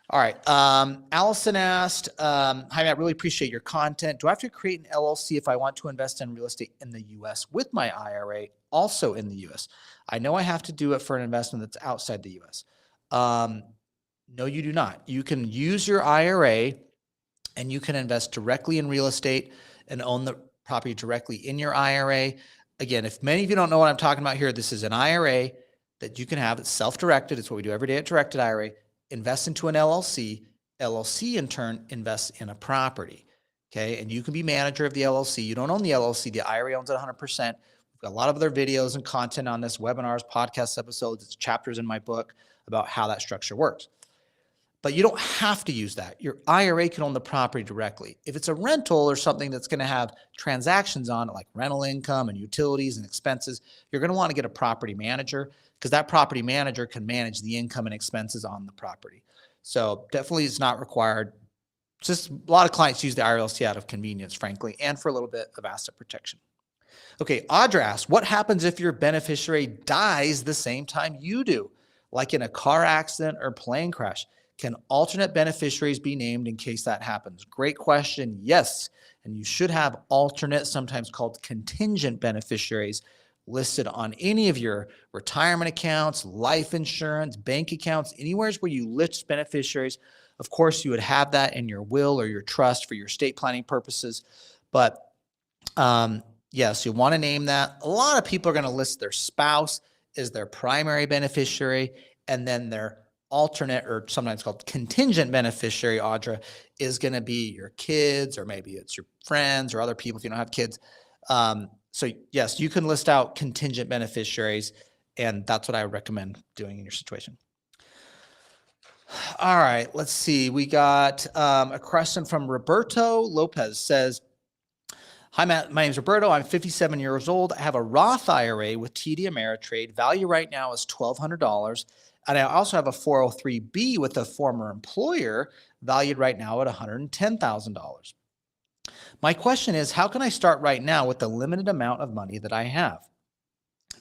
All right. Allison asked, hi, Matt, really appreciate your content. Do I have to create an LLC if I want to invest in real estate in the U.S. with my IRA also in the U.S.? I know I have to do it for an investment that's outside the U.S. No, you do not. You can use your IRA and you can invest directly in real estate and own the property directly in your IRA. Again, if many of you don't know what I'm talking about here, this is an IRA that you can have. It's self-directed. It's what we do every day at Directed IRA. Invest into an LLC. LLC in turn invests in a property. Okay. And you can be manager of the LLC. You don't own the LLC. The IRA owns it 100%. We've got a lot of other videos and content on this, webinars, podcast episodes, it's chapters in my book about how that structure works. But you don't have to use that. Your IRA can own the property directly. If it's a rental or something that's going to have transactions on it, like rental income and utilities and expenses, you're going to want to get a property manager because that property manager can manage the income and expenses on the property. So definitely it's not required. Just a lot of clients use the IRLC out of convenience, frankly, and for a little bit of asset protection. Okay, Audra asks, what happens if your beneficiary dies the same time you do, like in a car accident or plane crash? Can alternate beneficiaries be named in case that happens? Great question. Yes. And you should have alternate, sometimes called contingent beneficiaries listed on any of your retirement accounts, life insurance, bank accounts, anywhere where you list beneficiaries. Of course, you would have that in your will or your trust for your estate planning purposes. But yes, you want to name that. A lot of people are going to list their spouse as their primary beneficiary, and then their alternate, or sometimes called contingent beneficiary, Audra, is going to be your kids, or maybe it's your friends or other people if you don't have kids. So yes, you can list out contingent beneficiaries, and that's what I would recommend doing in your situation. All right, let's see. We got a question from Roberto Lopez. Says, hi, Matt. My name is Roberto. I'm 57 years old. I have a Roth IRA with TD Ameritrade. Value right now is $1,200. And I also have a 403B with a former employer valued right now at $110,000. My question is, how can I start right now with the limited amount of money that I have?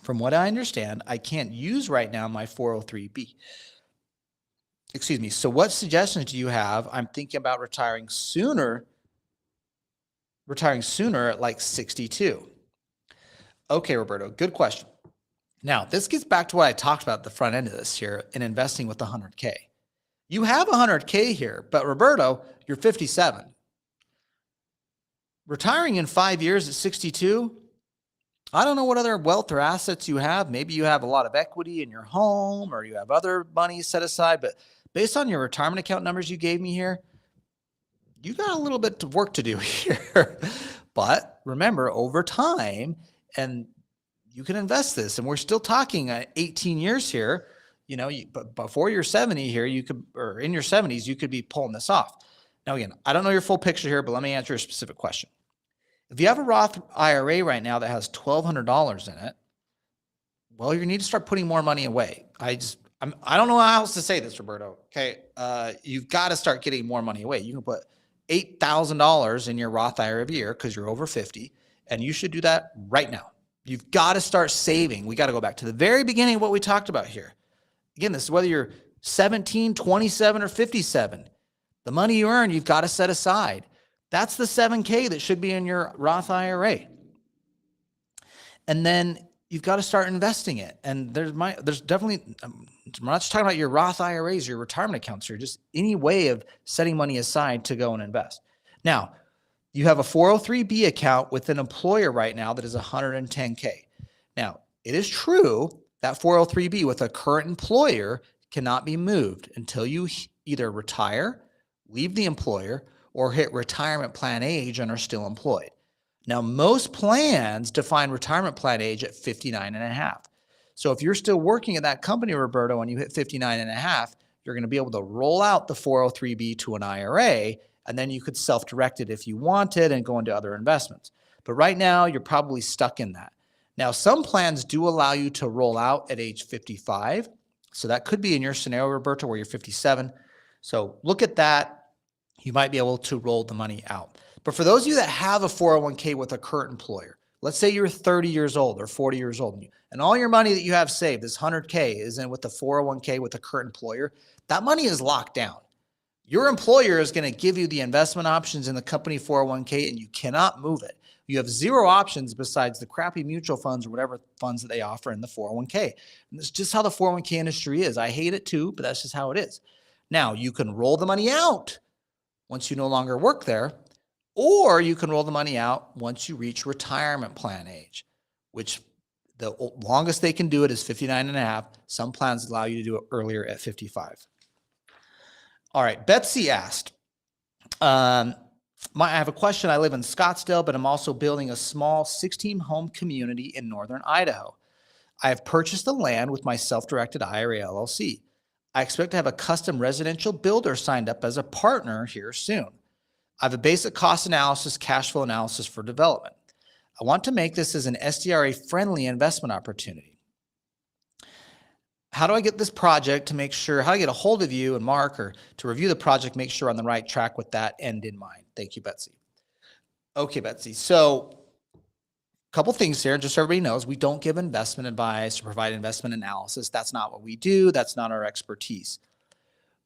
From what I understand, I can't use right now my 403B. Excuse me. So what suggestions do you have? I'm thinking about retiring sooner at like 62. Okay, Roberto, good question. Now, this gets back to what I talked about at the front end of this here in investing with the 100K. You have 100K here, but Roberto, you're 57. Retiring in 5 years at 62, I don't know what other wealth or assets you have. Maybe you have a lot of equity in your home, or you have other money set aside, but based on your retirement account numbers you gave me here, you got a little bit of work to do here. But remember, over time, and you can invest this, and we're still talking 18 years here. But before you're 70 here, or in your 70s, you could be pulling this off. Now, again, I don't know your full picture here, but let me answer a specific question. If you have a Roth IRA right now that has $1,200 in it, well, you need to start putting more money away. I don't know how else to say this, Roberto. Okay. You've got to start getting more money away. You can put $8,000 in your Roth IRA every year because you're over 50, and you should do that right now. You've got to start saving. We got to go back to the very beginning of what we talked about here. Again, this is whether you're 17, 27, or 57. The money you earn, you've got to set aside. That's the $7K that should be in your Roth IRA. And then you've got to start investing it. And there's definitely, I'm not just talking about your Roth IRAs, your retirement accounts, or just any way of setting money aside to go and invest. Now, you have a 403B account with an employer right now that is $110K. Now, it is true that 403B with a current employer cannot be moved until you either retire, leave the employer, or hit retirement plan age and are still employed. Now, most plans define retirement plan age at 59 and a half. So if you're still working at that company, Roberto, and you hit 59 and a half, you're going to be able to roll out the 403B to an IRA, and then you could self-direct it if you wanted and go into other investments. But right now, you're probably stuck in that. Now, some plans do allow you to roll out at age 55. So that could be in your scenario, Roberto, where you're 57. So look at that. You might be able to roll the money out. But for those of you that have a 401k with a current employer, let's say you're 30 years old or 40 years old, and all your money that you have saved, this 100K, is in with the 401k with a current employer, that money is locked down. Your employer is going to give you the investment options in the company 401k, and you cannot move it. You have zero options besides the crappy mutual funds or whatever funds that they offer in the 401k. And that's just how the 401k industry is. I hate it too, but that's just how it is. Now, you can roll the money out once you no longer work there, or you can roll the money out once you reach retirement plan age, which the longest they can do it is 59 and a half. Some plans allow you to do it earlier at 55. All right, Betsy asked, I have a question. I live in Scottsdale, but I'm also building a small 16-home community in northern Idaho. I have purchased the land with my self-directed IRA LLC. I expect to have a custom residential builder signed up as a partner here soon. I have a basic cost analysis, cash flow analysis for development. I want to make this as an SDRA-friendly investment opportunity. How do I get this project to make sure, how do I get a hold of you and Mark or to review the project, make sure we're on the right track with that end in mind? Thank you, Betsy. Okay, Betsy. So a couple things here, just so everybody knows, we don't give investment advice or provide investment analysis. That's not what we do. That's not our expertise.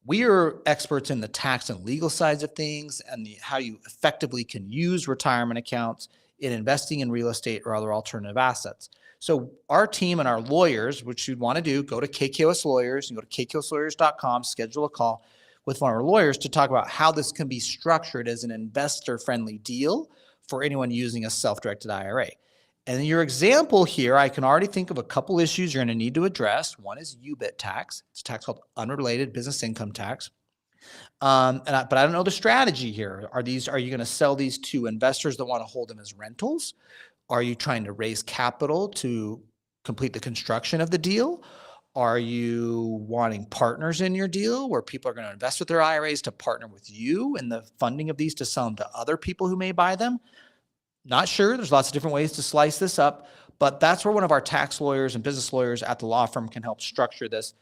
We are experts in the tax and legal sides of things and how you effectively can use retirement accounts in investing in real estate or other alternative assets. So our team and our lawyers, which you'd want to do, go to KKOS Lawyers and go to KKOSlawyers.com, schedule a call with one of our lawyers to talk about how this can be structured as an investor-friendly deal for anyone using a self-directed IRA. And in your example here, I can already think of a couple issues you're going to need to address. One is UBIT tax. It's a tax called unrelated business income tax. But I don't know the strategy here. Are you going to sell these to investors that want to hold them as rentals? Are you trying to raise capital to complete the construction of the deal? Are you wanting partners in your deal where people are going to invest with their IRAs to partner with you in the funding of these to sell them to other people who may buy them? Not sure. There's lots of different ways to slice this up, but that's where one of our tax lawyers and business lawyers at the law firm can help structure this.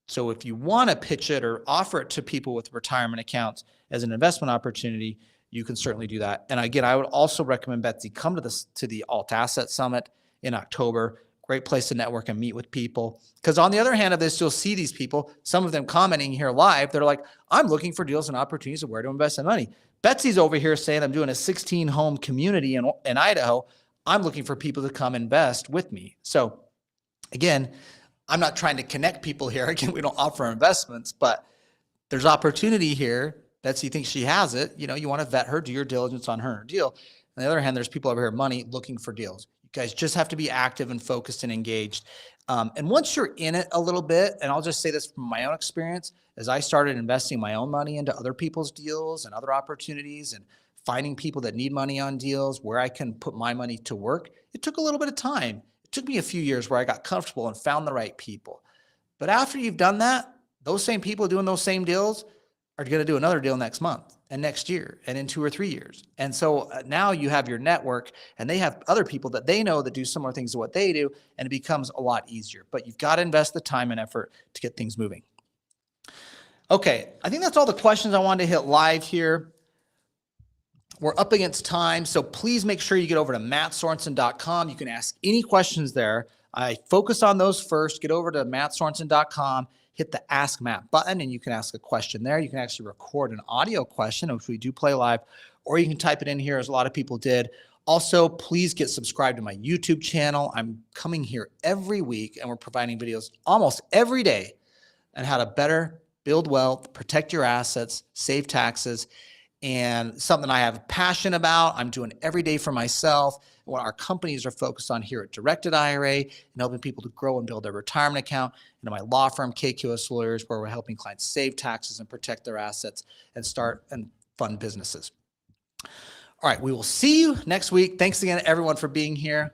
So if you want to pitch it or offer it to people with retirement accounts as an investment opportunity, you can certainly do that. And again, I would also recommend Betsy come to the Alt Asset Summit in October. Great place to network and meet with people. Because on the other hand of this, you'll see these people, some of them commenting here live. They're like, I'm looking for deals and opportunities of where to invest my money. Betsy's over here saying I'm doing a 16-home community in Idaho. I'm looking for people to come invest with me. So again, I'm not trying to connect people here. Again, we don't offer investments, but there's opportunity here. Betsy thinks she has it. You want to vet her, do your diligence on her deal. On the other hand, there's people over here, money, looking for deals. guys just have to be active and focused and engaged. And once you're in it a little bit, and I'll just say this from my own experience, as I started investing my own money into other people's deals and other opportunities and finding people that need money on deals where I can put my money to work, it took a little bit of time. It took me a few years where I got comfortable and found the right people. But after you've done that, those same people doing those same deals are going to do another deal next month and next year and in 2 or 3 years. And so now you have your network and they have other people that they know that do similar things to what they do, and it becomes a lot easier. But you've got to invest the time and effort to get things moving. Okay, I think that's all the questions I wanted to hit live here. We're up against time, so please make sure you get over to mattsorensen.com. You can ask any questions there. I focus on those first. Get over to mattsorensen.com, hit the Ask Matt button, and you can ask a question there. You can actually record an audio question, which we do play live, or you can type it in here as a lot of people did. Also, please get subscribed to my YouTube channel. I'm coming here every week, and we're providing videos almost every day on how to better build wealth, protect your assets, save taxes, and something I have a passion about. I'm doing every day for myself. What our companies are focused on here at Directed IRA and helping people to grow and build their retirement account. And my law firm, KKOS Lawyers, where we're helping clients save taxes and protect their assets and start and fund businesses. All right, we will see you next week. Thanks again, everyone, for being here.